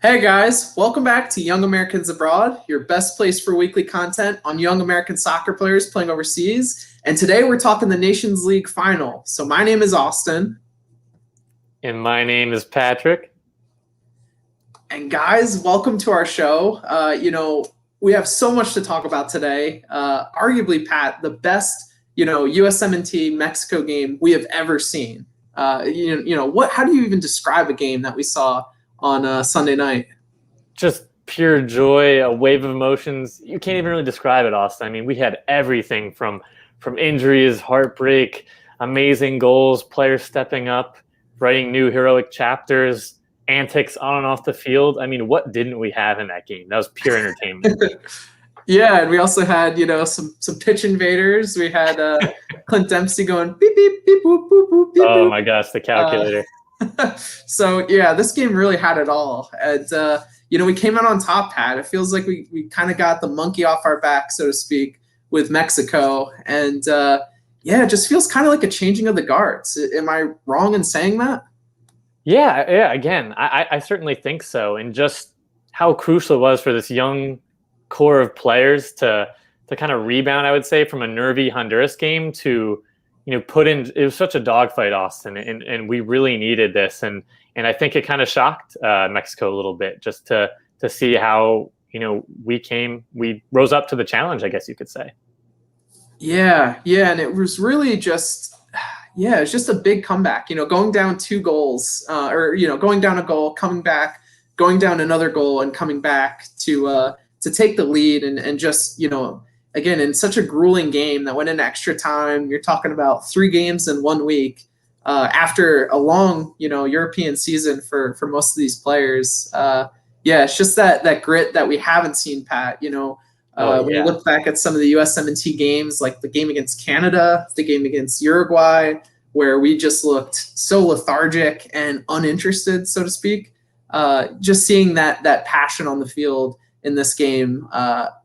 Hey guys, welcome back to Young Americans Abroad, your best place for weekly content on young American soccer players playing overseas. And today we're talking the Nations League final. So my name is Austin. And my name is Patrick. And guys, welcome to our show. We have so much to talk about today. Arguably, Pat, the best, USMNT Mexico game we have ever seen. How do you even describe a game that we saw on Sunday night? Just pure joy, a wave of emotions. You can't even really describe it, Austin. I mean, we had everything from injuries, heartbreak, amazing goals, players stepping up, writing new heroic chapters, antics on and off the field. I mean, what didn't we have in that game? That was pure entertainment. Yeah, and we also had, some pitch invaders. We had Clint Dempsey going beep beep beep boop boop boop beep. Oh my gosh, the calculator. So yeah, this game really had it all. And we came out on top, Pat. It feels like we kind of got the monkey off our back, so to speak, with Mexico. And it just feels kind of like a changing of the guards. Am I wrong in saying that? Yeah. Again, I certainly think so. And just how crucial it was for this young core of players to kind of rebound, I would say, from a nervy Honduras game to put in. It was such a dogfight, Austin, and we really needed this. And I think it kind of shocked Mexico a little bit just to see how we rose up to the challenge, I guess you could say. Yeah, and it was really just it's just a big comeback. Going down 2 goals, going down a goal, coming back, going down another goal, and coming back to take the lead, and just again, in such a grueling game that went in extra time. You're talking about 3 games in 1 week after a long, European season for most of these players. It's just that grit that we haven't seen, Pat. When you look back at some of the USMNT games, like the game against Canada, the game against Uruguay, where we just looked so lethargic and uninterested, so to speak. Just seeing that passion on the field in this game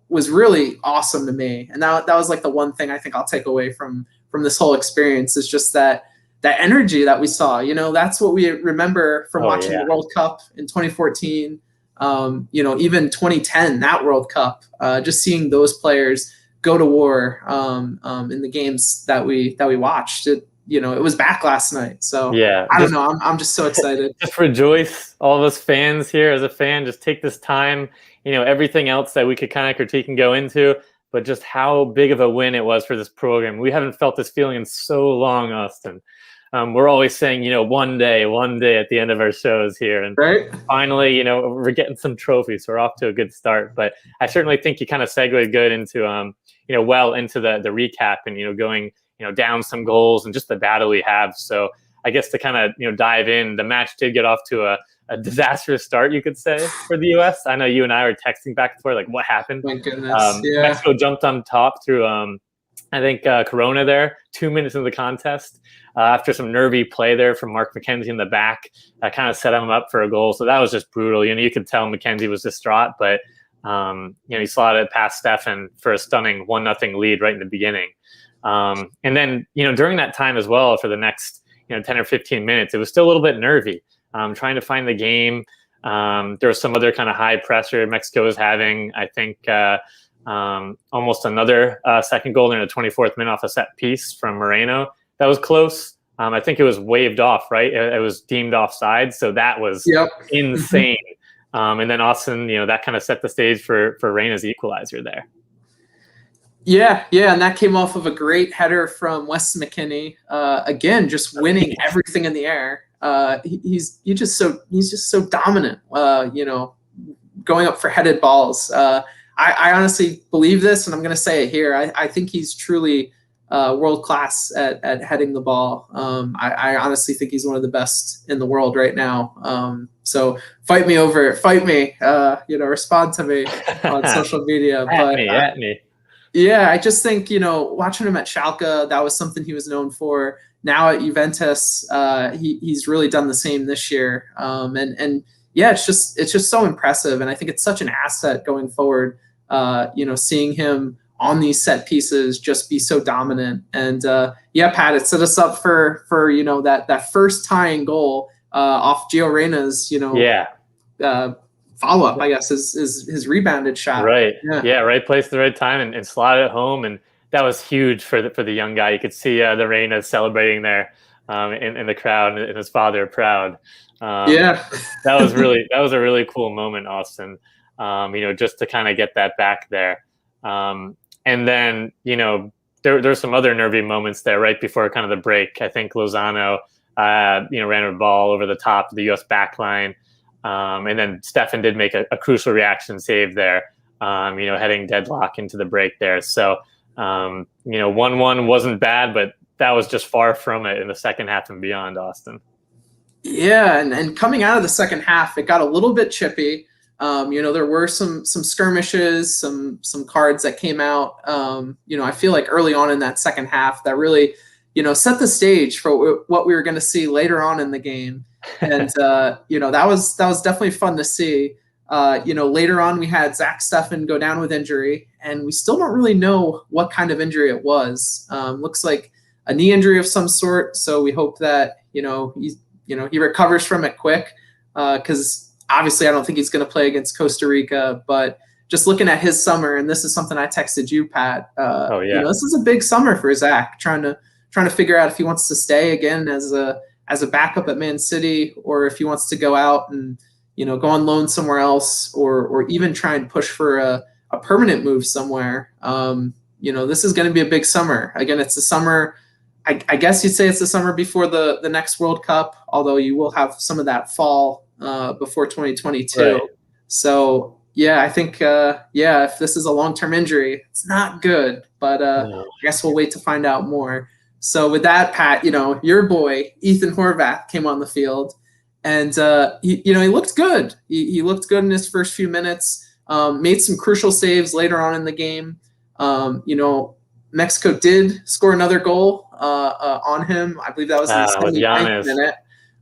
was really awesome to me. And that was like the one thing I think I'll take away from this whole experience is just that energy that we saw. That's what we remember from watching the World Cup in 2014, even 2010, that World Cup, just seeing those players go to war in the games that we watched. It was back last night. So I don't know. I'm just so excited. Just rejoice, all of us fans here. As a fan, just take this time. Everything else that we could kind of critique and go into, but just how big of a win it was for this program. We haven't felt this feeling in so long, Austin. We're always saying, one day at the end of our shows here. And finally, we're getting some trophies. So we're off to a good start. But I certainly think you kind of segued good into, into the recap and, going, down some goals and just the battle we have. So I guess to kind of, dive in, the match did get off to a disastrous start, you could say, for the U.S. I know you and I were texting back and forth, like, what happened? Thank goodness. Mexico jumped on top through, I think, Corona there, 2 minutes into the contest. After some nervy play there from Mark McKenzie in the back, kind of set him up for a goal. So that was just brutal. You could tell McKenzie was distraught, but, he slotted it past Stefan for a stunning 1-0 lead right in the beginning. And then, during that time as well, for the next, 10 or 15 minutes, it was still a little bit nervy. Trying to find the game. There was some other kind of high pressure Mexico was having. I think almost another second goal in the 24th minute off a set piece from Moreno. That was close. I think it was waved off, right? It was deemed offside. So that was insane. And then Austin, that kind of set the stage for Reyna's equalizer there. Yeah, and that came off of a great header from Weston Mckinney. Again, just winning everything in the air. He's just so dominant. Going up for headed balls. I honestly believe this, and I'm going to say it here. I think he's truly world class at heading the ball. I honestly think he's one of the best in the world right now. So fight me. Respond to me on social media. At me. Yeah, I just think, watching him at Schalke, that was something he was known for. Now at Juventus, he's really done the same this year. It's just so impressive. And I think it's such an asset going forward, seeing him on these set pieces just be so dominant. And Pat, it set us up for that first tying goal off Gio Reyna's, follow up, I guess, is his rebounded shot. Right. Yeah. Right place at the right time and slot it home. And that was huge for the young guy. You could see the Reynolds celebrating there in the crowd and his father proud. Yeah. That was a really cool moment, Austin. Just to kind of get that back there. And then, there's some other nervy moments there right before kind of the break. I think Lozano, ran a ball over the top of the U.S. backline. And then Stefan did make a crucial reaction save there, heading deadlock into the break there. So, 1-1 wasn't bad, but that was just far from it in the second half and beyond, Austin. Yeah, and coming out of the second half, it got a little bit chippy. There were some skirmishes, some cards that came out. I feel like early on in that second half that really, set the stage for what we were going to see later on in the game. And that was definitely fun to see. Later on we had Zach Stefan go down with injury, and we still don't really know what kind of injury it was. Looks like a knee injury of some sort. So we hope that he recovers from it quick, because obviously I don't think he's going to play against Costa Rica. But just looking at his summer, and this is something I texted you, Pat. This is a big summer for Zach, trying to figure out if he wants to stay again as a backup at Man City, or if he wants to go out and go on loan somewhere else, or even try and push for a permanent move somewhere. This is going to be a big summer. Again, it's the summer. I guess you'd say it's the summer before the next World Cup, although you will have some of that fall before 2022. Right. So yeah, I think if this is a long-term injury, it's not good. But I guess we'll wait to find out more. So with that, Pat, your boy Ethan Horvath came on the field, and he looked good. He looked good in his first few minutes. Made some crucial saves later on in the game. Mexico did score another goal on him. I believe that was in the 79th minute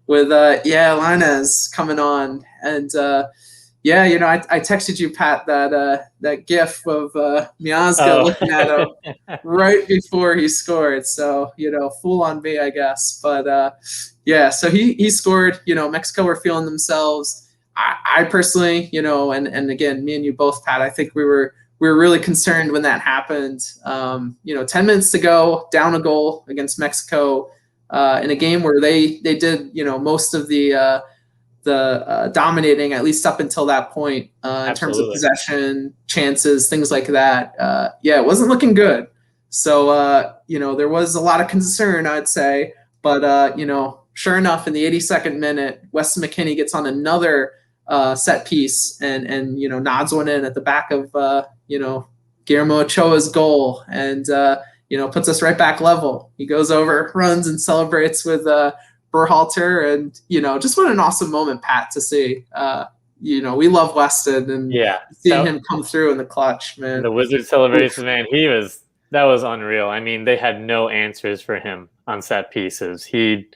with Lainez coming on. And I texted you, Pat, that gif of Miazga looking at him right before he scored. So, fool on me, I guess. But so he scored. Mexico were feeling themselves. I personally, and again, me and you both, Pat, I think we were really concerned when that happened. 10 minutes to go, down a goal against Mexico in a game where they did, most of the dominating, at least up until that point, in terms of possession, chances, things like that. It wasn't looking good. So, there was a lot of concern, I'd say. But, sure enough, in the 82nd minute, Weston Mckinney gets on another set piece and nods one in at the back of Guillermo Ochoa's goal, and puts us right back level. He goes over, runs, and celebrates with Berhalter, and just what an awesome moment, Pat, to see. We love Weston, and seeing him come through in the clutch, man. The Wizard celebration, man, that was unreal. I mean, they had no answers for him on set pieces. He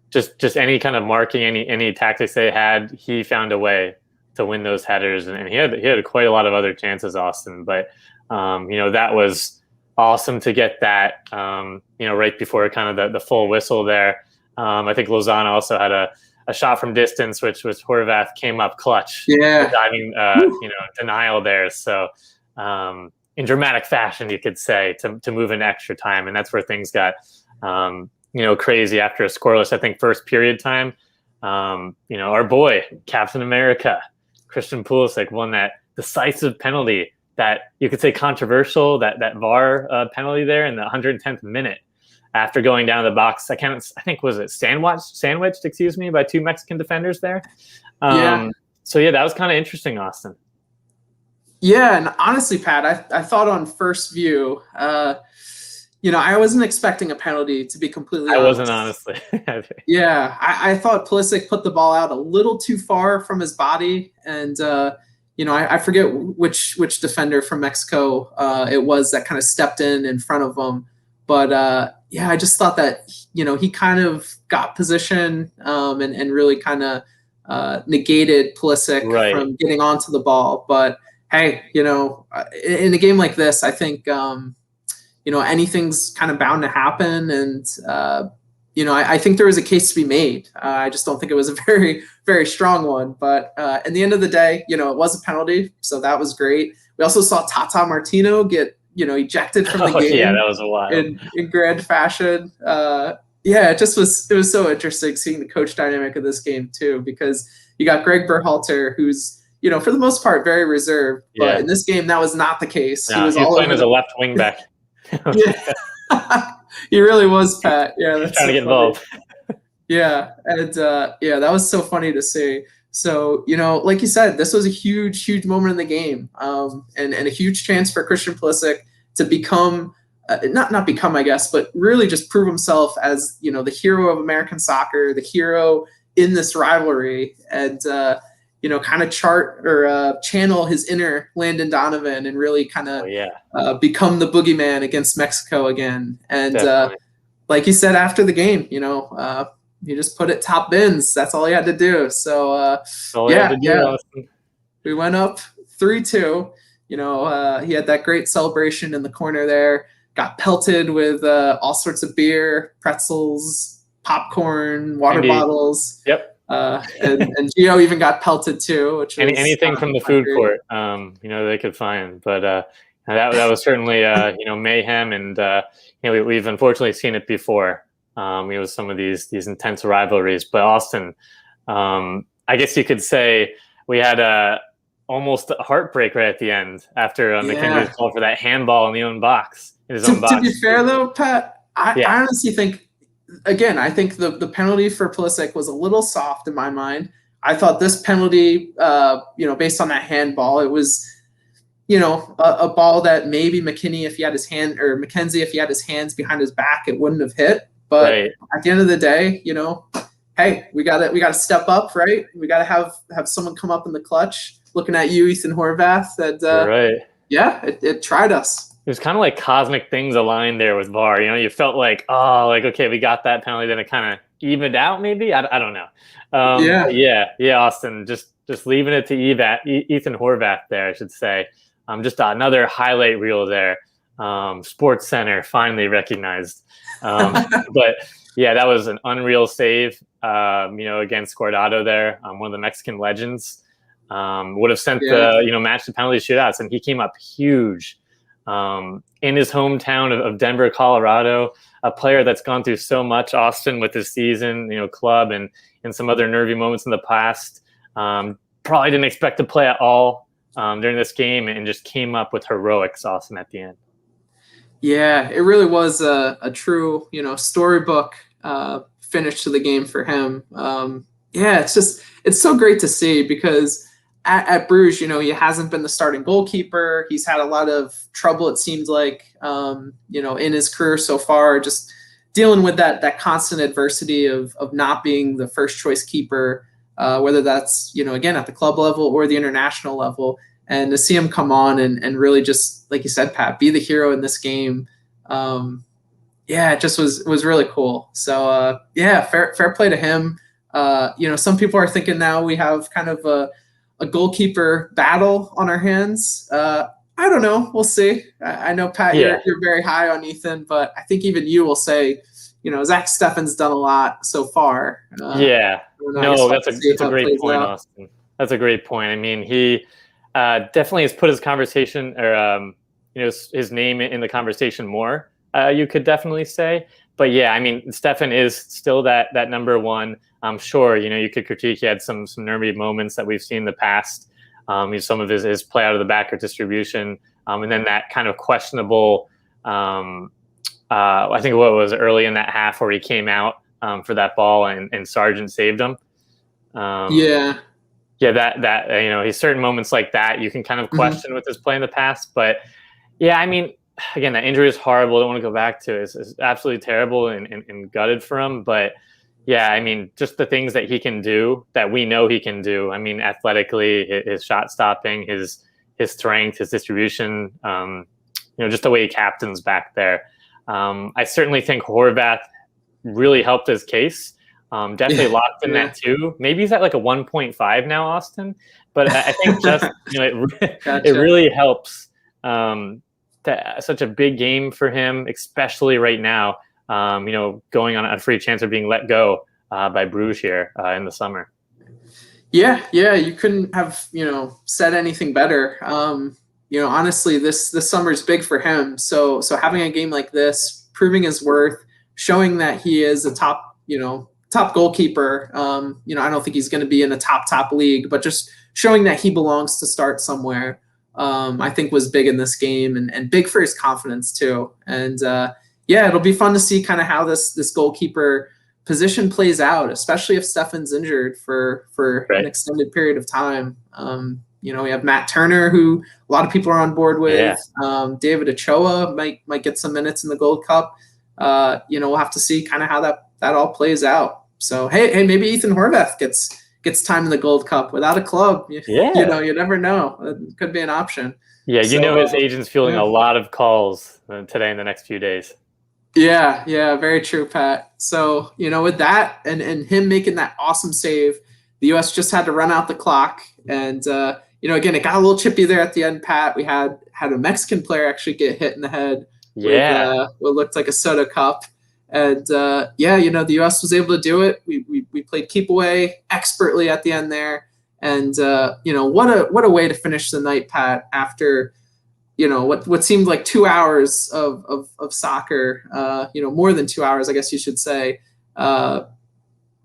just any kind of marking, any tactics they had, he found a way to win those headers, and he had quite a lot of other chances, Austin. But that was awesome to get that right before kind of the full whistle there. I think Lozano also had a shot from distance, which was Horvath came up clutch, diving denial there. So in dramatic fashion, you could say, to move in extra time, and that's where things got crazy after a scoreless, I think, first period time. Our boy Captain America Christian Pulisic won that decisive penalty, that you could say controversial, that VAR penalty there in the 110th minute after going down the box. I think was it sandwiched, by two Mexican defenders there. So that was kind of interesting, Austin. Yeah, and honestly, Pat, I thought on first view, I wasn't expecting a penalty, to be completely honest. I wasn't, honestly. I thought Pulisic put the ball out a little too far from his body, and I forget which defender from Mexico it was that kind of stepped in front of him. But I just thought that he kind of got position and really kind of negated Pulisic from getting onto the ball. But hey, in a game like this, I think anything's kind of bound to happen, and I think there was a case to be made. I just don't think it was a very, very strong one. But in the end of the day, it was a penalty, so that was great. We also saw Tata Martino get, ejected from the game. Yeah, that was wild. In grand fashion. It was so interesting seeing the coach dynamic of this game too, because you got Greg Berhalter, who's, for the most part, very reserved. But in this game, that was not the case. No, he was playing as a left wing back. He really was, Pat. Yeah, that's trying to get involved. Yeah, and that was so funny to see. So, like you said, this was a huge, huge moment in the game, and a huge chance for Christian Pulisic to become, not become, I guess, but really just prove himself as, the hero of American soccer, the hero in this rivalry, and, kind of chart or channel his inner Landon Donovan and really kind of become the boogeyman against Mexico again. And like you said after the game, you just put it top bins. That's all you had to do. So we went up 3-2. He had that great celebration in the corner there. Got pelted with all sorts of beer, pretzels, popcorn, water bottles. Yep. And Gio even got pelted too, which was anything from the food court, they could find. But that was certainly mayhem, and we've unfortunately seen it before. With some of these intense rivalries. But Austin, I guess you could say we had almost a heartbreak right at the end after McKinney's call for that handball in the own box. To be fair though, Pat, I honestly think. Again, I think the penalty for Pulisic was a little soft in my mind. I thought this penalty, based on that handball, it was, a ball that maybe McKinney, if he had his hand, or McKenzie, if he had his hands behind his back, it wouldn't have hit. But at the end of the day, hey, we gotta step up, right? We gotta have someone come up in the clutch. Looking at you, Ethan Horvath, that it tried us. It was kind of like cosmic things aligned there with VAR. You felt like, okay, we got that penalty. Then it kind of evened out, maybe. I don't know. Austin, just leaving it to Ethan Horvath there, I should say. Just another highlight reel there. Sports Center finally recognized. But yeah, that was an unreal save. Against Guardado there, one of the Mexican legends. Would have sent the match to penalty shootouts, and he came up huge. In his hometown of Denver, Colorado, a player that's gone through so much, Austin, with his season, club and some other nervy moments in the past. Probably didn't expect to play at all during this game, and just came up with heroics, Austin, at the end. Yeah, it really was a true, storybook finish to the game for him. It's so great to see, because at Bruges, he hasn't been the starting goalkeeper. He's had a lot of trouble, it seems like, in his career so far, just dealing with that constant adversity of not being the first choice keeper, whether that's, again, at the club level or the international level. And to see him come on and really just, like you said, Pat, be the hero in this game. It just was really cool. So, fair play to him. Some people are thinking now we have kind of a goalkeeper battle on our hands. I don't know. We'll see. I know, Pat, you're very high on Ethan, but I think even you will say, Zach Steffen's done a lot so far. That's a great point, Austin. That's a great point. I mean, he definitely has put his conversation or, his name in the conversation more, you could definitely say. But yeah, I mean, Steffen is still that number one. I'm sure, you could critique. He had some nervy moments that we've seen in the past. Some of his play out of the back or distribution. And then that kind of questionable, I think what was early in that half where he came out for that ball and Sargent saved him. That he's certain moments like that you can kind of question with his play in the past. But yeah, I mean, again, that injury is horrible. I don't want to go back to it. It's absolutely terrible and gutted for him. But yeah, I mean, just the things that he can do that we know he can do. I mean, athletically, his shot stopping, his strength, his distribution, just the way he captains back there. I certainly think Horvath really helped his case. Definitely locked in that too. Maybe he's at like a 1.5 now, Austin. But I think just it really helps. Such a big game for him, especially right now. going on a free chance of being let go by Bruges here in the summer. Yeah, you couldn't have said anything better. Honestly, this summer is big for him. So having a game like this, proving his worth, showing that he is a top goalkeeper. I don't think he's going to be in a top league, but just showing that he belongs to start somewhere, I think was big in this game and big for his confidence too. And it'll be fun to see kind of how this goalkeeper position plays out, especially if Stefan's injured for right. an extended period of time. We have Matt Turner, who a lot of people are on board with. Yeah. David Ochoa might get some minutes in the Gold Cup. We'll have to see kind of how that all plays out. So hey, maybe Ethan Horvath gets time in the Gold Cup without a club. Yeah. You never know. It could be an option. Yeah, his agent's fielding a lot of calls today in the next few days. Yeah, very true, Pat. So, with that and him making that awesome save, the U.S. just had to run out the clock. And, again, it got a little chippy there at the end, Pat. We had a Mexican player actually get hit in the head with what looked like a soda cup. And, the U.S. was able to do it. We played keep away expertly at the end there. And, what a way to finish the night, Pat, after – what seemed like 2 hours of soccer, more than 2 hours, I guess you should say,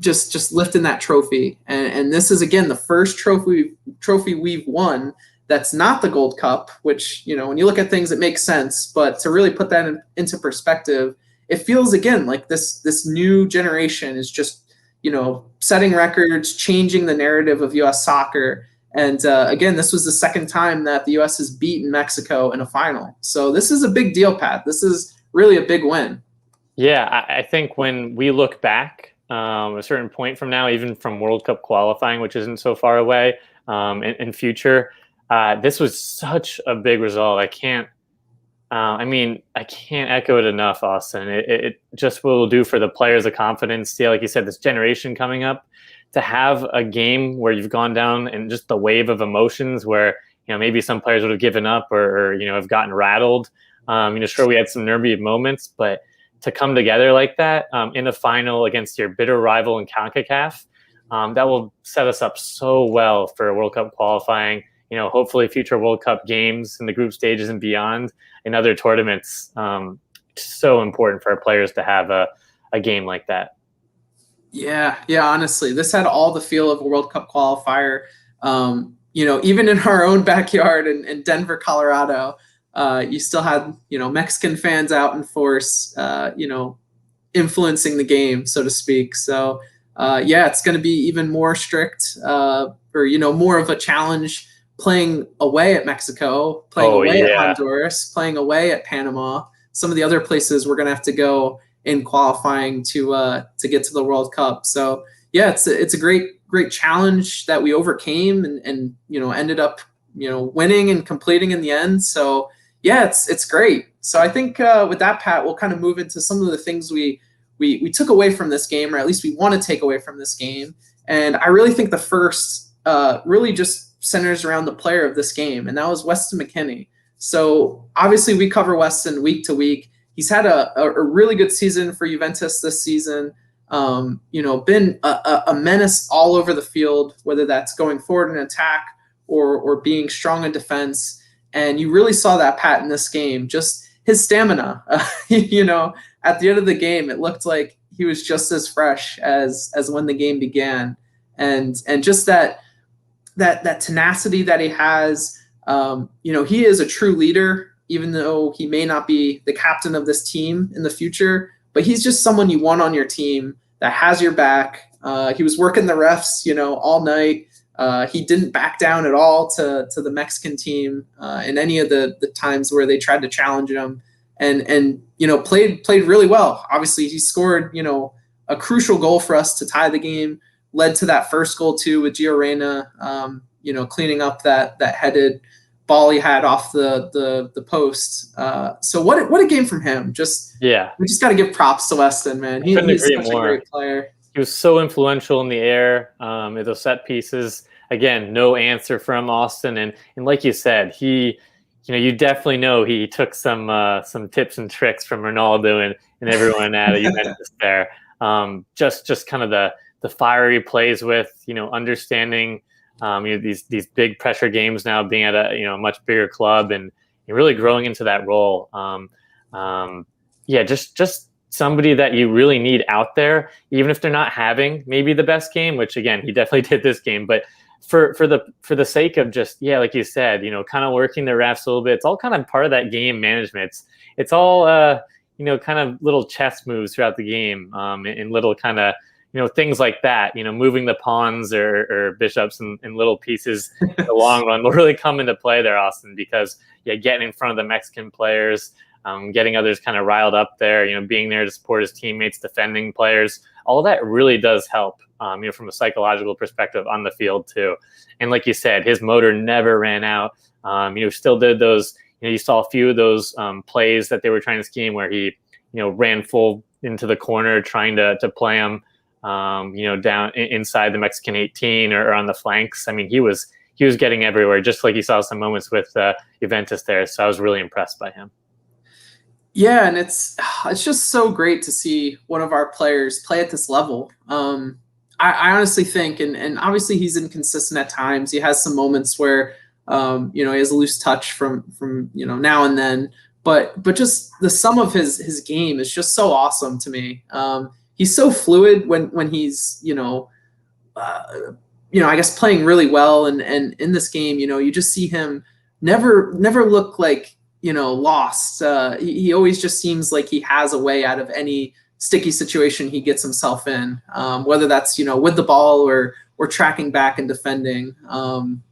just lifting that trophy. And this is, again, the first trophy we've won that's not the Gold Cup, which, when you look at things, it makes sense. But to really put that into perspective, it feels, again, like this new generation is just, setting records, changing the narrative of U.S. soccer. And again, this was the second time that the U.S. has beaten Mexico in a final. So this is a big deal, Pat. This is really a big win. Yeah, I think when we look back a certain point from now, even from World Cup qualifying, which isn't so far away in future, this was such a big result. I can't echo it enough, Austin. It just will do for the players the confidence. Yeah, like you said, this generation coming up, to have a game where you've gone down and just the wave of emotions where, maybe some players would have given up or have gotten rattled. Sure, we had some nervy moments, but to come together like that in a final against your bitter rival in CONCACAF, that will set us up so well for World Cup qualifying, hopefully future World Cup games in the group stages and beyond in other tournaments. So important for our players to have a game like that. Yeah, honestly, this had all the feel of a World Cup qualifier. Even in our own backyard in Denver, Colorado, you still had, Mexican fans out in force, influencing the game, so to speak. So, it's going to be even more strict or, more of a challenge playing away at Mexico, playing away at Honduras, playing away at Panama. Some of the other places we're going to have to go in qualifying to get to the World Cup. So it's a great challenge that we overcame and ended up winning and completing in the end. So it's great. So I think with that, Pat, we'll kind of move into some of the things we took away from this game, or at least we want to take away from this game. And I really think the first really just centers around the player of this game, and that was Weston Mckinney. So obviously we cover Weston week to week. He's had a really good season for Juventus this season. Been a menace all over the field, whether that's going forward in attack or being strong in defense. And you really saw that, Pat, in this game. Just his stamina. At the end of the game, it looked like he was just as fresh as when the game began. And just that tenacity that he has. He is a true leader, even though he may not be the captain of this team in the future, but he's just someone you want on your team that has your back. He was working the refs, all night. He didn't back down at all to the Mexican team in any of the times where they tried to challenge him, and played really well. Obviously, he scored a crucial goal for us to tie the game, led to that first goal too with Gio Reyna, cleaning up that headed ball he had off the post. So what a game from him. We just got to give props to Weston, man. He's such a great player. He was so influential in the air, in those set pieces. Again, no answer from Austin, and like you said, he you definitely know he took some tips and tricks from Ronaldo and everyone at Juventus there. Just kind of the fiery plays with, understanding these big pressure games now, being at a much bigger club and really growing into that role. Just somebody that you really need out there, even if they're not having maybe the best game, which again he definitely did this game, but for the sake of just, like you said, kind of working the refs a little bit. It's all kind of part of that game management. It's all kind of little chess moves throughout the game, and little kind of things like that. Moving the pawns or bishops in little pieces in the long run will really come into play there, Austin, because getting in front of the Mexican players, getting others kind of riled up there, being there to support his teammates, defending players, all that really does help, from a psychological perspective on the field too. And like you said, his motor never ran out. Still did those, you saw a few of those plays that they were trying to scheme where he, ran full into the corner trying to play him, down inside the Mexican 18 or on the flanks. I mean, he was getting everywhere, just like you saw some moments with Juventus there. So I was really impressed by him. Yeah, and it's just so great to see one of our players play at this level. I honestly think, and obviously he's inconsistent at times. He has some moments where he has a loose touch from now and then, but just the sum of his game is just so awesome to me. He's so fluid when he's I guess playing really well, and in this game, you just see him never look like lost. He always just seems like he has a way out of any sticky situation he gets himself in, whether that's with the ball or tracking back and defending.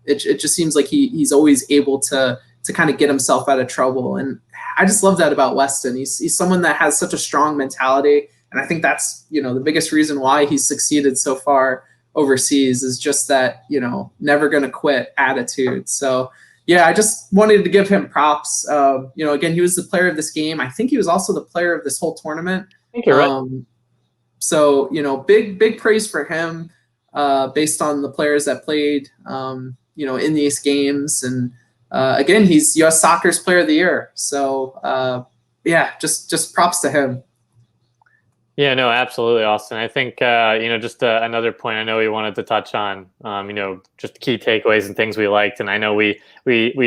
It just seems like he's always able to kind of get himself out of trouble, and I just love that about Weston. He's someone that has such a strong mentality, and I think that's the biggest reason why he's succeeded so far overseas is just that never gonna quit attitude. So yeah, I just wanted to give him props. Again, he was the player of this game. I think he was also the player of this whole tournament. I think you're right. So big praise for him, based on the players that played in these games. And again, he's U.S. Soccer's Player of the Year. So just props to him. Yeah, no, absolutely, Austin. I think, just another point I know we wanted to touch on, just key takeaways and things we liked. And I know we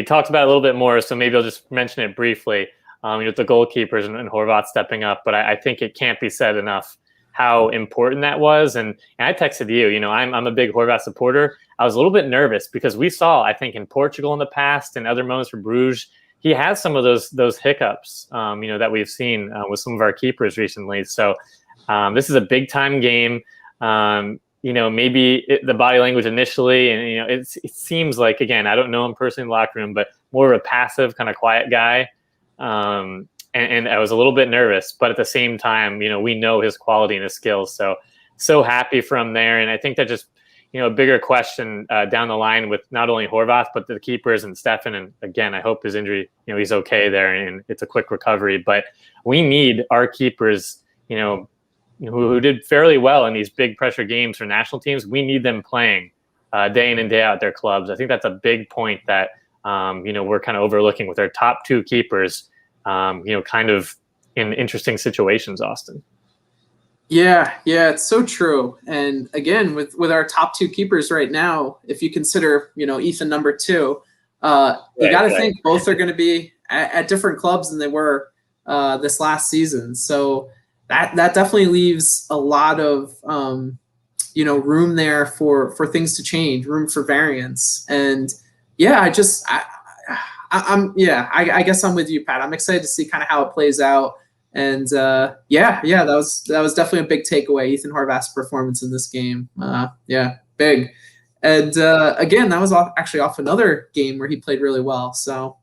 talked about it a little bit more, so maybe I'll just mention it briefly, the goalkeepers and Horvath stepping up. But I think it can't be said enough how important that was. And I texted you, I'm a big Horvath supporter. I was a little bit nervous because we saw, I think, in Portugal in the past and other moments for Bruges, he has some of those hiccups, that we've seen with some of our keepers recently. So this is a big time game. Maybe the body language initially, and it seems like, again, I don't know him personally in the locker room, but more of a passive kind of quiet guy. And I was a little bit nervous, but at the same time, we know his quality and his skills. So happy from there. And I think that just, a bigger question down the line with not only Horvath, but the keepers and Stefan. And again, I hope his injury, he's okay there and it's a quick recovery. But we need our keepers, who did fairly well in these big pressure games for national teams. We need them playing day in and day out at their clubs. I think that's a big point that, we're kind of overlooking with our top two keepers, kind of in interesting situations, Austin. Yeah, it's so true. And again, with our top two keepers right now, if you consider, Ethan number 2, you got to think both are going to be at different clubs than they were this last season. So that definitely leaves a lot of, room there for things to change, room for variance. And yeah, I guess I'm with you, Pat. I'm excited to see kind of how it plays out. And that was definitely a big takeaway, Ethan Horvath's performance in this game. Big. And again, that was actually off another game where he played really well. So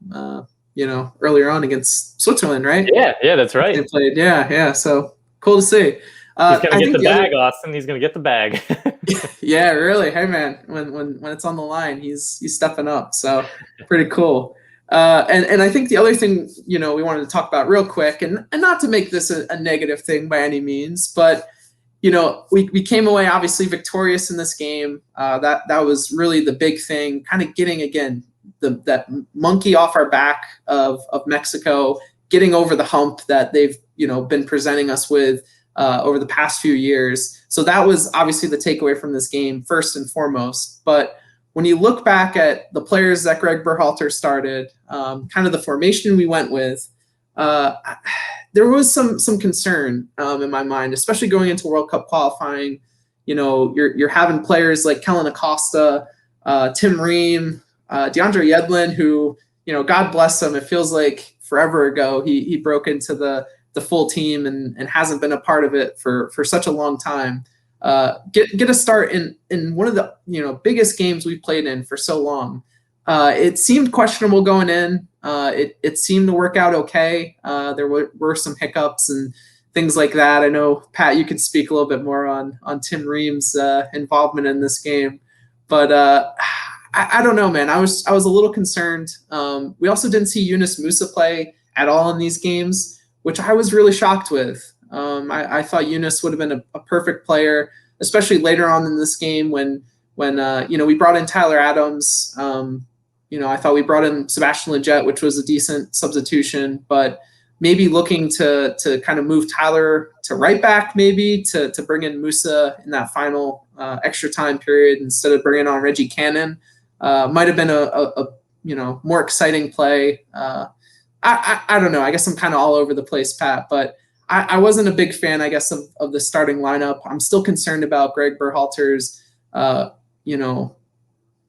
earlier on against Switzerland, right? Yeah, that's right. They played, so cool to see. He's gonna get the bag, Austin. He's gonna get the bag. Yeah, really. Hey, man, when it's on the line, he's stepping up. So pretty cool. And I think the other thing, we wanted to talk about real quick, and not to make this a negative thing by any means, but, we came away obviously victorious in this game. That was really the big thing, kind of getting, again, that monkey off our back of Mexico, getting over the hump that they've been presenting us with over the past few years. So that was obviously the takeaway from this game first and foremost. But when you look back at the players that Greg Berhalter started, kind of the formation we went with, there was some concern in my mind, especially going into World Cup qualifying. You're having players like Kellen Acosta, Tim Ream, DeAndre Yedlin, who, God bless him. It feels like forever ago he broke into the full team and hasn't been a part of it for such a long time. Get a start in one of the biggest games we've played in for so long. It seemed questionable going in. It seemed to work out okay. There were some hiccups and things like that. I know, Pat, you could speak a little bit more on Tim Ream's involvement in this game, but I don't know, man. I was a little concerned. We also didn't see Yunus Musa play at all in these games, which I was really shocked with. I thought Yunus would have been a perfect player, especially later on in this game when we brought in Tyler Adams. I thought we brought in Sebastian Lletget, which was a decent substitution, but maybe looking to kind of move Tyler to right back, maybe to bring in Musa in that final extra time period instead of bringing on Reggie Cannon, might have been a more exciting play. I don't know. I guess I'm kind of all over the place, Pat, but I wasn't a big fan, I guess, of the starting lineup. I'm still concerned about Greg Berhalter's,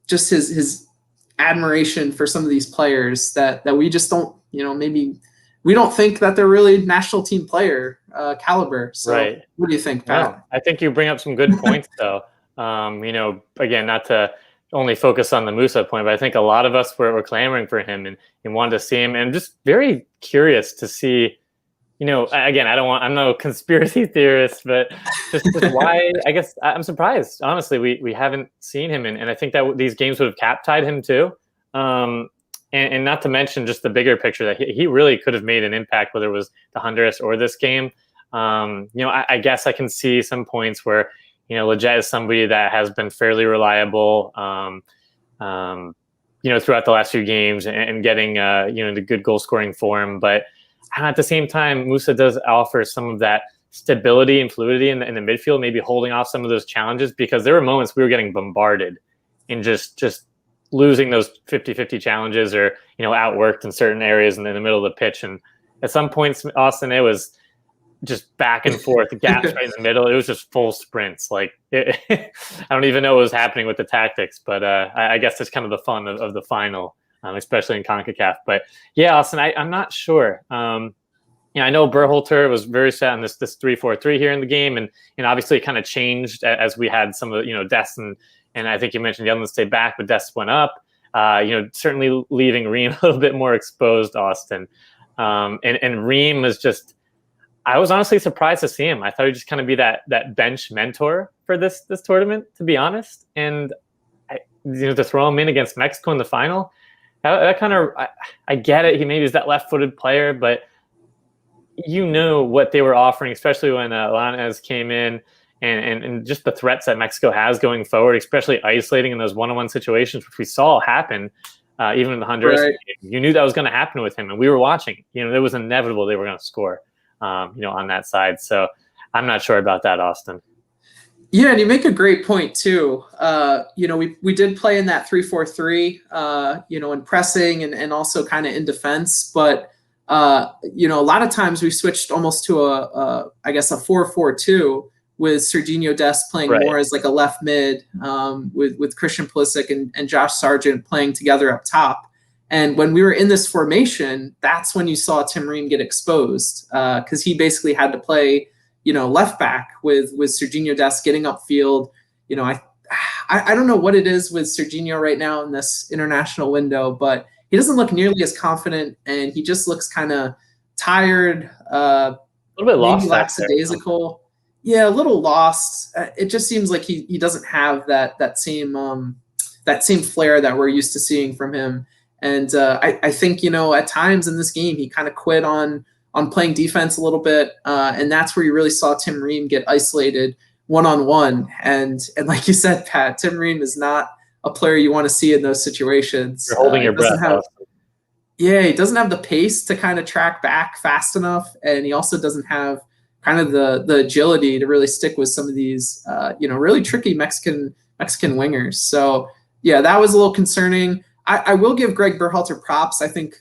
just his admiration for some of these players that we just don't, maybe we don't think that they're really national team player caliber. So right. What do you think, Pat? Yeah, I think you bring up some good points, though. Again, not to only focus on the Musa point, but I think a lot of us were clamoring for him and wanted to see him, and just very curious to see. Again, I'm no conspiracy theorist, but just why, I guess I'm surprised. Honestly, we haven't seen him, and I think that these games would have cap-tied him too. And not to mention just the bigger picture that he really could have made an impact, whether it was the Honduras or this game. I guess I can see some points where, Lletget is somebody that has been fairly reliable, throughout the last few games and getting, the good goal scoring form. But at the same time, Musa does offer some of that stability and fluidity in the midfield, maybe holding off some of those challenges, because there were moments we were getting bombarded and just losing those 50-50 challenges or, outworked in certain areas in the middle of the pitch. And at some points, Austin, it was just back and forth, gaps right in the middle. It was just full sprints. I don't even know what was happening with the tactics, but I guess that's kind of the fun of the final. Especially in CONCACAF. But yeah, Austin, I'm not sure. I know Berhalter was very set on this 3-4-3 here in the game, and obviously it kind of changed as we had some of the, Dest and I think you mentioned Yedlin stayed back, but Dest went up. Certainly leaving Ream a little bit more exposed, Austin. And Ream was just, I was honestly surprised to see him. I thought he'd just kind of be that bench mentor for this tournament, to be honest. And to throw him in against Mexico in the final. That kind of, I get it. He maybe is that left-footed player, but what they were offering, especially when Lainez came in, and just the threats that Mexico has going forward, especially isolating in those one-on-one situations, which we saw happen, even in the Honduras game. You knew that was going to happen with him, and we were watching. It was inevitable they were going to score, on that side. So I'm not sure about that, Austin. Yeah, and you make a great point too. We did play in that 3-4-3, in pressing and also kind of in defense. But a lot of times we switched almost to a 4-4-2 with Serginho Dest playing more as like a left mid, with Christian Pulisic and Josh Sargent playing together up top. And when we were in this formation, that's when you saw Tim Ream get exposed, because he basically had to play left back with Serginho Dest getting upfield. I don't know what it is with Serginho right now in this international window, but he doesn't look nearly as confident, and he just looks kind of tired, a little bit lost, lackadaisical. Yeah, a little lost. It just seems like he doesn't have that same flair that we're used to seeing from him. And I think at times in this game he kind of quit on playing defense a little bit, and that's where you really saw Tim Ream get isolated one-on-one. And like you said, Pat, Tim Ream is not a player you want to see in those situations. You're holding your breath. Yeah, he doesn't have the pace to kind of track back fast enough, and he also doesn't have kind of the agility to really stick with some of these, really tricky Mexican wingers. So yeah, that was a little concerning. I will give Greg Berhalter props. I think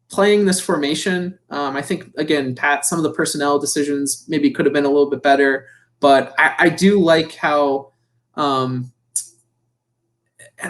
playing this formation, I think, again, Pat, some of the personnel decisions maybe could have been a little bit better, but I do like how, and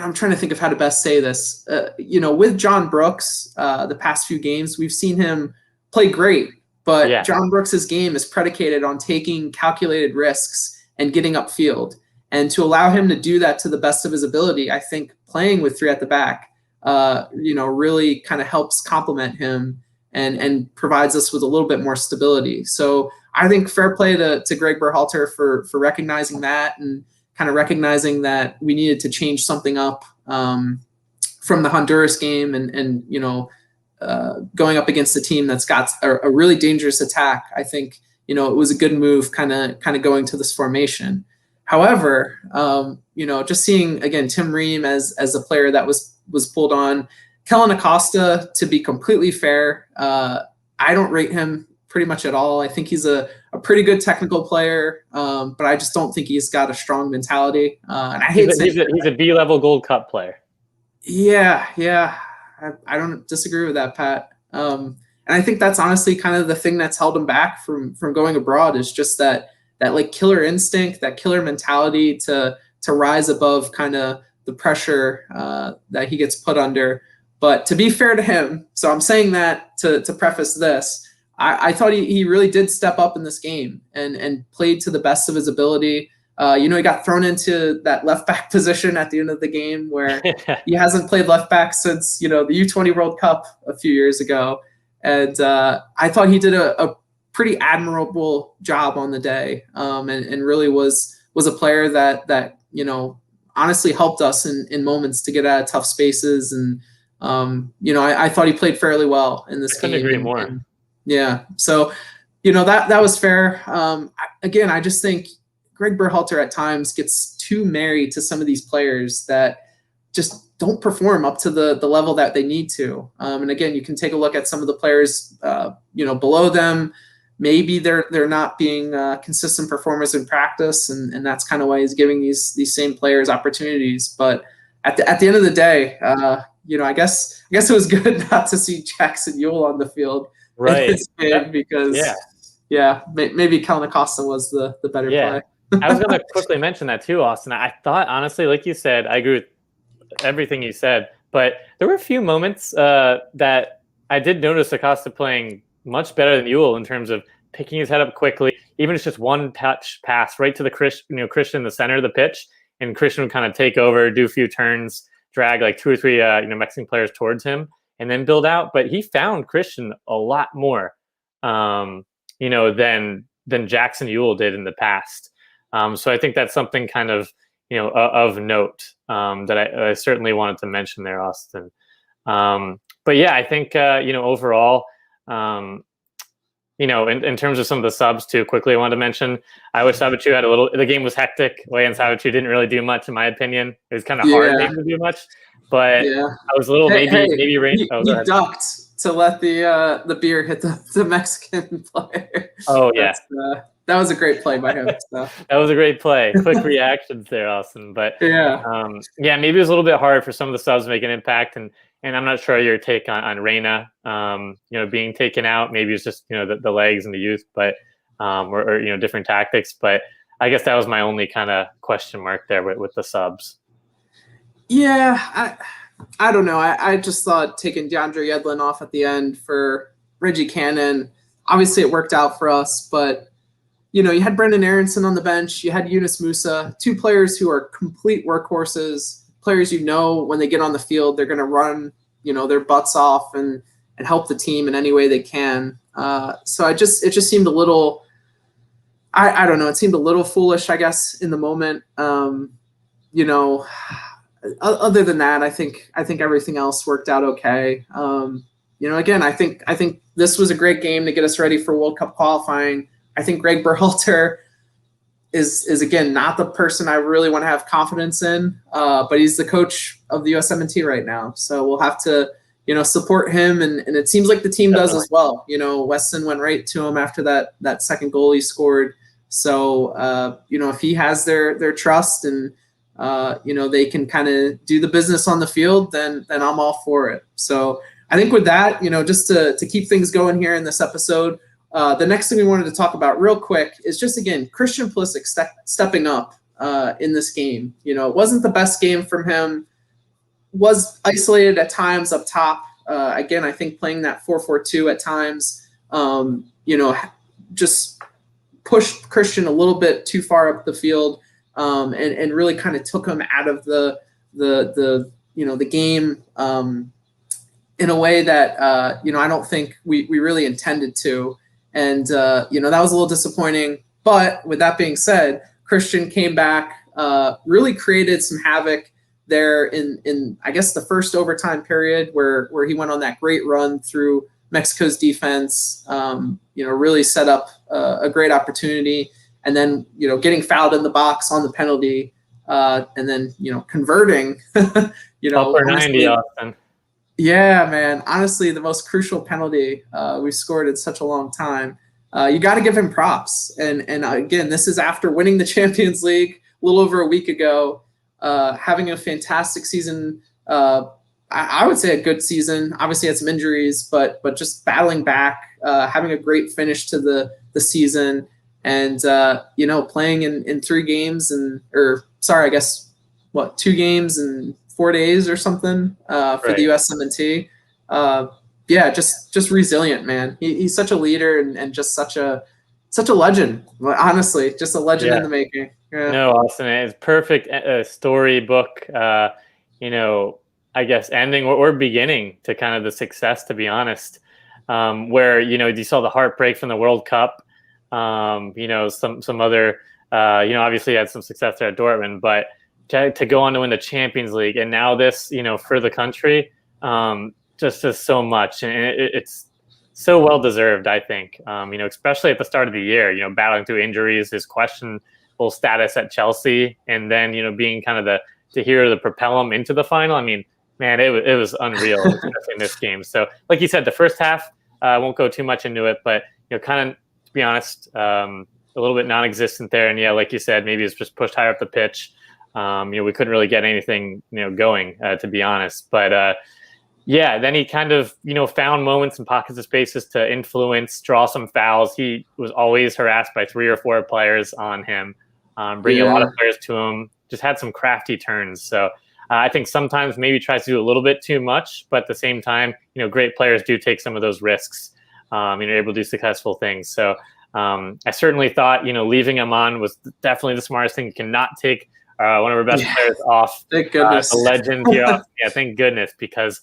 I'm trying to think of how to best say this, with John Brooks, the past few games, we've seen him play great, but John Brooks's game is predicated on taking calculated risks and getting upfield. And to allow him to do that to the best of his ability, I think playing with 3 at the back, really kind of helps complement him and provides us with a little bit more stability. So I think fair play to Greg Berhalter for recognizing that and kind of recognizing that we needed to change something up from the Honduras game and going up against a team that's got a really dangerous attack. I think, it was a good move kind of going to this formation. However, just seeing, again, Tim Ream as a player that was pulled on, Kellen Acosta, to be completely fair, I don't rate him pretty much at all. I think he's a pretty good technical player, but I just don't think he's got a strong mentality. And I hate he's a B-level Gold Cup player. Yeah. I don't disagree with that, Pat. And I think that's honestly kind of the thing that's held him back from going abroad, is just that like killer instinct, that killer mentality to rise above kind of the pressure that he gets put under. But to be fair to him, so I'm saying that to preface this, I thought he really did step up in this game and played to the best of his ability. He got thrown into that left back position at the end of the game where he hasn't played left back since, the U20 World Cup a few years ago. And I thought he did a pretty admirable job on the day, and really was a player that honestly helped us in moments to get out of tough spaces. And I thought he played fairly well in this game. I couldn't agree more. Yeah, so that was fair. Again, I just think Greg Berhalter at times gets too married to some of these players that just don't perform up to the level that they need to. And again, you can take a look at some of the players below them. Maybe they're not being consistent performers in practice, and that's kind of why he's giving these same players opportunities. But at the end of the day, I guess it was good not to see Jackson Ewell on the field, right? In this game because maybe Kellen Acosta was the better play. I was going to quickly mention that too, Austin. I thought, honestly, like you said, I agree with everything you said, but there were a few moments that I did notice Acosta playing much better than Ewell in terms of picking his head up quickly. Even if it's just one touch pass right to the Christian in the center of the pitch, and Christian would kind of take over, do a few turns, drag like 2 or 3 Mexican players towards him, and then build out. But he found Christian a lot more, than Jackson Ewell did in the past. So I think that's something kind of of note that I certainly wanted to mention there, Austin. But yeah, I think overall. In terms of some of the subs too, quickly I wanted to mention, I wish Sabachu had the game was hectic. Wayan Sabachu didn't really do much, in my opinion. It was kind of hard maybe to do much, but I was a little maybe rain. You ducked to let the beer hit the Mexican player. Oh yeah. That was a great play by him. So. That was a great play. Quick reactions there, Austin. But maybe it was a little bit hard for some of the subs to make an impact, and I'm not sure your take on Reyna, being taken out. Maybe it's just the legs and the youth, but or different tactics. But I guess that was my only kind of question mark there with the subs. Yeah, I don't know. I just thought taking DeAndre Yedlin off at the end for Reggie Cannon. Obviously, it worked out for us, but you had Brendan Aronson on the bench. You had Yunus Musa, 2 players who are complete workhorses. Players when they get on the field, they're going to run, their butts off and help the team in any way they can. So it just seemed a little, I don't know, it seemed a little foolish, I guess, in the moment. Other than that, I think everything else worked out okay. Again, I think this was a great game to get us ready for World Cup qualifying. I think Greg Berhalter is again not the person I really want to have confidence in, but he's the coach of the USMNT right now, so we'll have to support him, and it seems like the team does as well. Weston went right to him after that second goal he scored, so if he has their trust and they can kind of do the business on the field, then I'm all for it. So I think with that, just to keep things going here in this episode, the next thing we wanted to talk about real quick is just, again, Christian Pulisic stepping up in this game. It wasn't the best game from him, was isolated at times up top. Again, I think playing that 4-4-2 at times, just pushed Christian a little bit too far up the field, and really kind of took him out of the game in a way that I don't think we really intended to. And, that was a little disappointing. But with that being said, Christian came back, really created some havoc there in I guess, the first overtime period where he went on that great run through Mexico's defense, really set up a great opportunity. And then, getting fouled in the box on the penalty, and then, converting, Upper 90, Austin. Yeah, man. Honestly, the most crucial penalty we've scored in such a long time. You got to give him props. And again, this is after winning the Champions League a little over a week ago, having a fantastic season. I would say a good season. Obviously, had some injuries, but just battling back, having a great finish to the season, and playing in 3 games I guess 2 games and 4 days or something for Right. the USMNT. Just resilient, man. He's such a leader and just such a legend. Honestly, just a legend in the making. Yeah. No, Austin, it's perfect storybook. I guess ending or beginning to kind of the success, to be honest. Where you saw the heartbreak from the World Cup. Some other obviously had some success there at Dortmund, but to go on to win the Champions League, and now this, for the country, just does so much, and it's so well deserved, I think. Especially at the start of the year, battling through injuries, his questionable status at Chelsea, and then being kind of the hero to propel him into the final. I mean, man, it was unreal in this game. So, like you said, the first half, I won't go too much into it, but kind of, to be honest, a little bit non-existent there. And yeah, like you said, maybe it's just pushed higher up the pitch. We couldn't really get anything, going, to be honest. But then he kind of, found moments and pockets of spaces to influence, draw some fouls. He was always harassed by 3 or 4 players on him, bringing a lot of players to him. Just had some crafty turns. So I think sometimes maybe tries to do a little bit too much, but at the same time, great players do take some of those risks. Able to do successful things. So I certainly thought, leaving him on was definitely the smartest thing. You cannot take one of our best players off. Thank goodness. The legend here. Yeah, thank goodness, because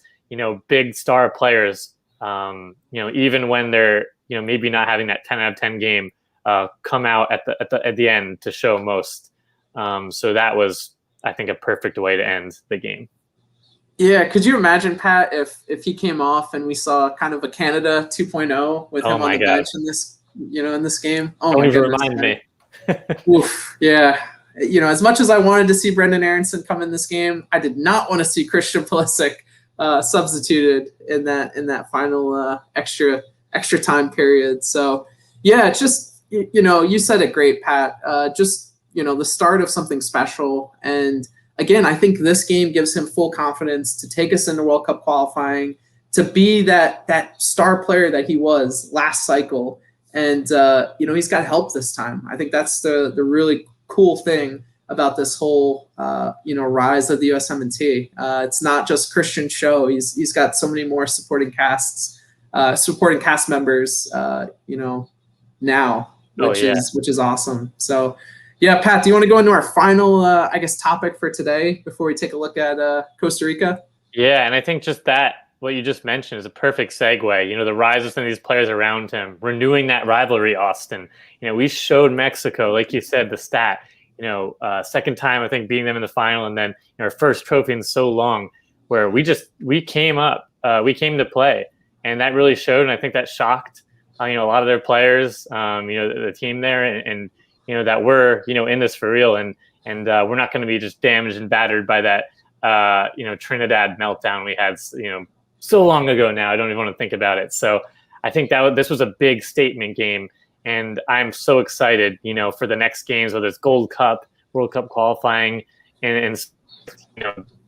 big star players, even when they're maybe not having that 10 out of 10 game, come out at the end to show most. So that was, I think, a perfect way to end the game. Yeah, could you imagine, Pat, if he came off and we saw kind of a Canada 2.0 with him on the bench in this, in this game? Oh, don't my even goodness, remind me. Oof, yeah. As much as I wanted to see Brendan Aronson come in this game, I did not want to see Christian Pulisic substituted in that final extra time period. So yeah, it's just you said it great, Pat. Just the start of something special. And again, I think this game gives him full confidence to take us into World Cup qualifying, to be that star player that he was last cycle. And he's got help this time. I think that's the really cool thing about this whole rise of the USMNT. It's not just Christian's show. He's got so many more supporting cast members now, which is awesome. So yeah, Pat, do you want to go into our final topic for today before we take a look at Costa Rica? Yeah, and I think just that, what you just mentioned, is a perfect segue. The rise of some of these players around him, renewing that rivalry, Austin. We showed Mexico, like you said, the stat, second time, I think, beating them in the final, and then our first trophy in so long, where we came to play, and that really showed, and I think that shocked, a lot of their players, the team there, and that we're, in this for real, and we're not going to be just damaged and battered by that, Trinidad meltdown we had, so long ago now. I don't even want to think about it. So I think this was a big statement game, and I'm so excited, for the next games, whether it's Gold Cup, World Cup qualifying, and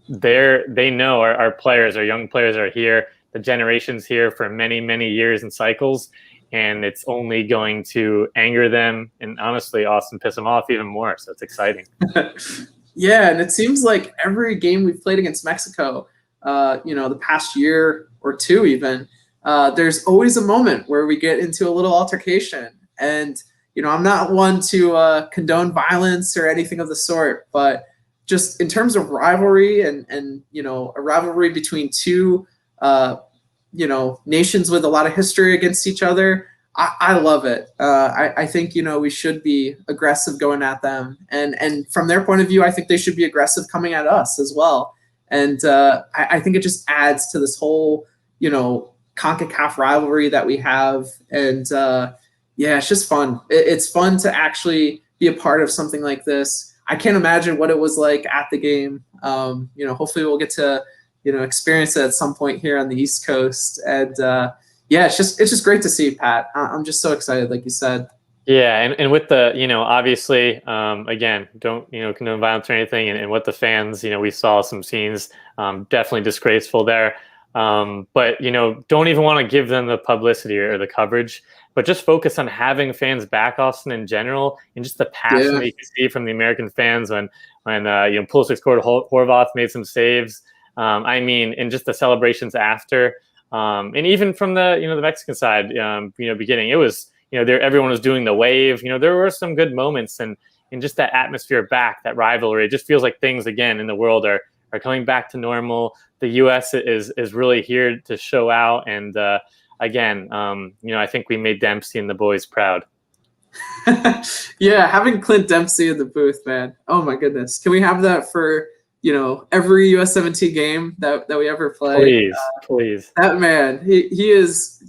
they know our players, our young players are here. The generation's here for many, many years and cycles, and it's only going to anger them and honestly, Austin, piss them off even more. So it's exciting. Yeah, and it seems like every game we've played against Mexico, the past year or two even, there's always a moment where we get into a little altercation. And, I'm not one to condone violence or anything of the sort, but just in terms of rivalry and a rivalry between two nations with a lot of history against each other, I love it. I think, we should be aggressive going at them. And from their point of view, I think they should be aggressive coming at us as well. And I think it just adds to this whole, CONCACAF rivalry that we have. And it's just fun. It's fun to actually be a part of something like this. I can't imagine what it was like at the game. Hopefully we'll get to, experience it at some point here on the East Coast. And it's just great to see, Pat. I'm just so excited, like you said. Yeah, and with the, obviously, again, don't, condone violence or anything. And with the fans, we saw some scenes, definitely disgraceful there. But, don't even want to give them the publicity or the coverage, but just focus on having fans back, Austin, in general, and just the passion that you can see from the American fans when Pulisic scored, Horvath made some saves. And just the celebrations after, and even from the, the Mexican side, beginning, it was, everyone was doing the wave. There were some good moments, and just that atmosphere back, that rivalry. It just feels like things again in the world are coming back to normal. The U.S. is really here to show out, and again, I think we made Dempsey and the boys proud. Yeah, having Clint Dempsey in the booth, man. Oh my goodness, can we have that for every USMNT game that we ever play? Please. That man, he is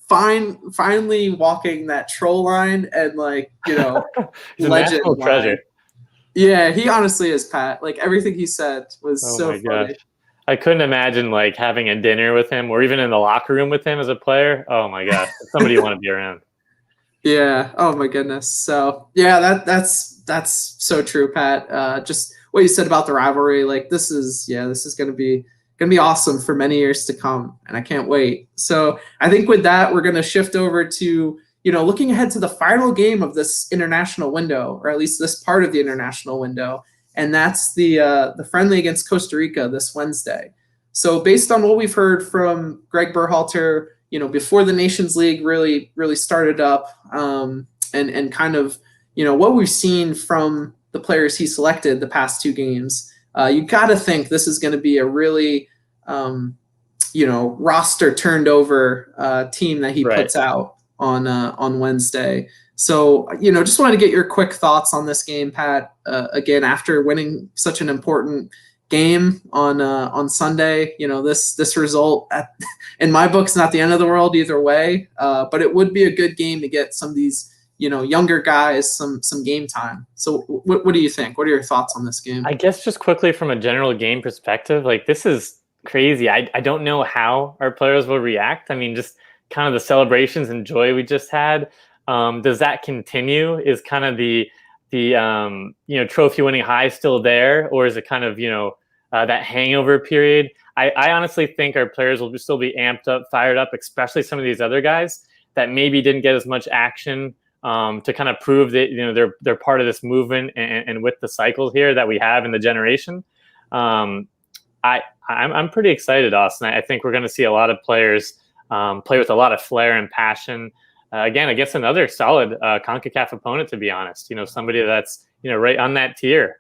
finally walking that troll line and He's a legend national treasure. Yeah, he honestly is, Pat. Like everything he said was so funny. Gosh. I couldn't imagine having a dinner with him or even in the locker room with him as a player. Oh my gosh, somebody you want to be around. Yeah. Oh my goodness. So yeah, that's so true, Pat. Just what you said about the rivalry. Like this is gonna be awesome for many years to come, and I can't wait. So I think with that, we're gonna shift over to looking ahead to the final game of this international window, or at least this part of the international window, and that's the friendly against Costa Rica this Wednesday. So based on what we've heard from Greg Berhalter, before the Nations League really started up, and kind of what we've seen from the players he selected the past two games, you got to think this is going to be a really roster turned over team that he puts out on Wednesday. So just wanted to get your quick thoughts on this game, Pat. Again, after winning such an important game on Sunday, this result in my book's not the end of the world either way, but it would be a good game to get some of these younger guys some game time. So what do you think? What are your thoughts on this game? I guess just quickly from a general game perspective, this is crazy. I don't know how our players will react. I mean, just kind of the celebrations and joy we just had. Does that continue? Is kind of the trophy winning high still there, or is it kind of that hangover period? I honestly think our players will still be amped up, fired up, especially some of these other guys that maybe didn't get as much action to kind of prove that they're part of this movement and with the cycle here that we have in the generation. I'm pretty excited, Austin. I think we're going to see a lot of players play with a lot of flair and passion. Again, against another solid CONCACAF opponent, to be honest. Somebody that's right on that tier.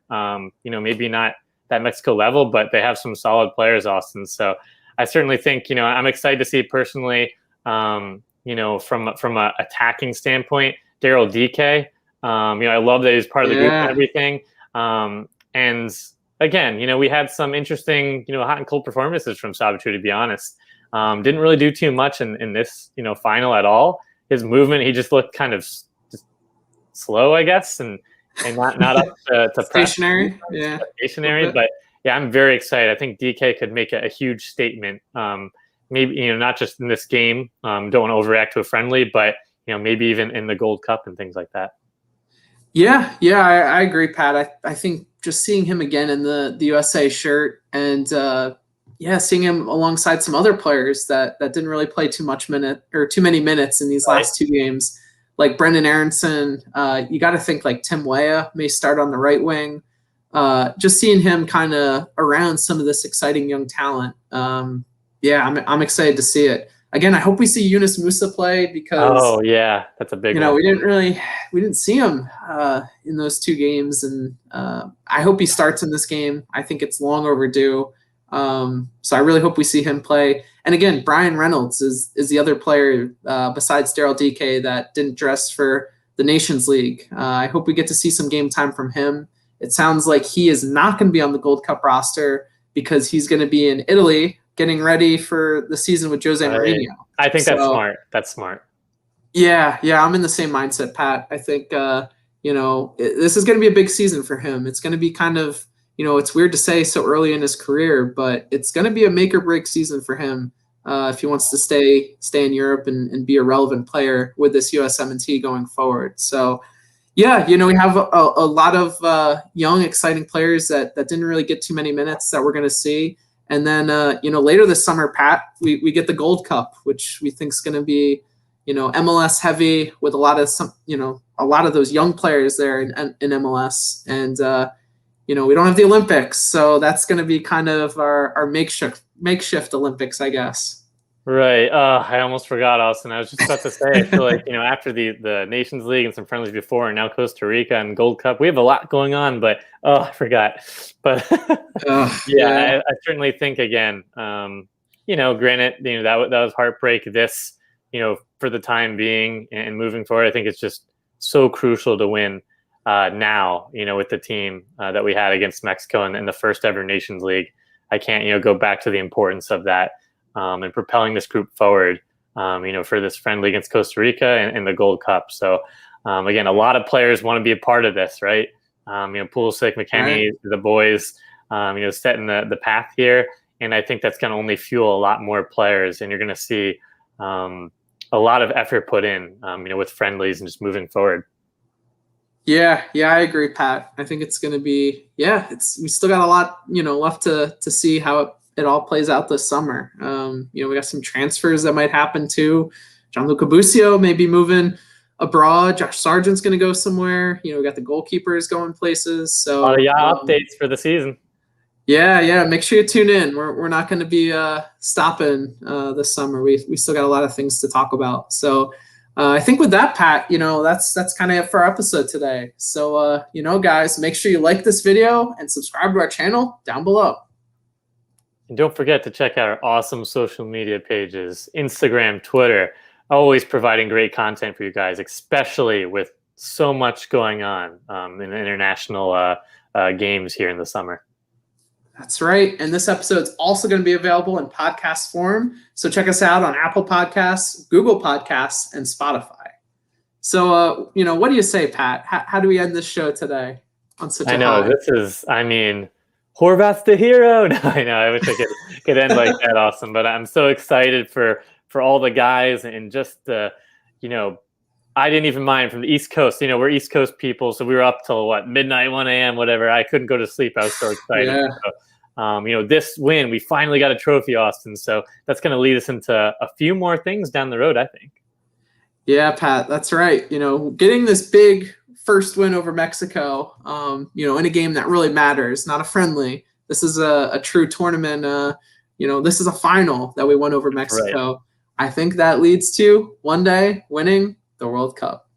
Maybe not that Mexico level, but they have some solid players, Austin. So I certainly think I'm excited to see personally. From a attacking standpoint, Daryl DK. I love that he's part of the group and everything. And again, we had some interesting hot and cold performances from Sabatou, to be honest. Didn't really do too much in this final at all. His movement, he just looked kind of just slow, I guess, and not up to stationary. press, Yeah, stationary. But yeah, I'm very excited. I think DK could make a huge statement. Maybe not just in this game. Don't want to overreact to a friendly, but maybe even in the Gold Cup and things like that. Yeah, I agree, Pat. I think just seeing him again in the USA shirt and seeing him alongside some other players that didn't really play too many minutes in these last two games, like Brendan Aronson. You got to think like Tim Weah may start on the right wing. Just seeing him kind of around some of this exciting young talent. I'm excited to see it. Again, I hope we see Yunus Musa play because that's a big one. we didn't see him in those two games, and I hope he starts in this game. I think it's long overdue. So I really hope we see him play. And again, Brian Reynolds is the other player besides Daryl DK that didn't dress for the Nations League. I hope we get to see some game time from him. It sounds like he is not going to be on the Gold Cup roster because he's going to be in Italy getting ready for the season with Jose Mourinho. I think that's smart. That's smart. Yeah, I'm in the same mindset, Pat. I think, this is going to be a big season for him. It's going to be kind of, it's weird to say so early in his career, but it's going to be a make or break season for him if he wants to stay in Europe and be a relevant player with this USMNT going forward. So, we have a lot of young, exciting players that didn't really get too many minutes that we're going to see. And then, later this summer, Pat, we get the Gold Cup, which we think is going to be, MLS heavy with a lot of those young players there in MLS. And, we don't have the Olympics. So that's going to be kind of our makeshift Olympics, I guess. Right. I almost forgot, Austin. I was just about to say, I feel like, after the Nations League and some friendlies before, and now Costa Rica and Gold Cup, we have a lot going on, but I forgot. But I certainly think again, granted, that was heartbreak. This, for the time being and moving forward, I think it's just so crucial to win now, with the team that we had against Mexico in the first ever Nations League. I can't, go back to the importance of that. And propelling this group forward, for this friendly against Costa Rica and the Gold Cup. So, again, a lot of players want to be a part of this, right? Pulisic, McKinney, the boys, setting the path here. And I think that's going to only fuel a lot more players. And you're going to see a lot of effort put in, with friendlies and just moving forward. Yeah, I agree, Pat. I think it's going to be, we still got a lot, left to see how it all plays out this summer. We got some transfers that might happen too. Gianluca Busio may be moving abroad. Josh Sargent's going to go somewhere. We got the goalkeepers going places. So a lot of updates for the season. Yeah. Make sure you tune in. We're not going to be stopping this summer. We still got a lot of things to talk about. So I think with that, Pat, that's kind of it for our episode today. So guys, make sure you like this video and subscribe to our channel down below. And don't forget to check out our awesome social media pages, Instagram, Twitter, always providing great content for you guys, especially with so much going on in the international games here in the summer. That's right. And this episode is also going to be available in podcast form. So check us out on Apple Podcasts, Google Podcasts, and Spotify. So, what do you say, Pat? How do we end this show today on such a high? I know, this is, Horvath's the hero. No, I know. I wish I could end like that, awesome. But I'm so excited for all the guys and just I didn't even mind from the East Coast. We're East Coast people, so we were up till midnight, 1 a.m., whatever. I couldn't go to sleep. I was so excited. Yeah. So, this win, we finally got a trophy, Austin. So that's going to lead us into a few more things down the road, I think. Yeah, Pat, that's right. Getting this big first win over Mexico, in a game that really matters, not a friendly. This is a true tournament. This is a final that we won over Mexico. Right. I think that leads to one day winning the World Cup.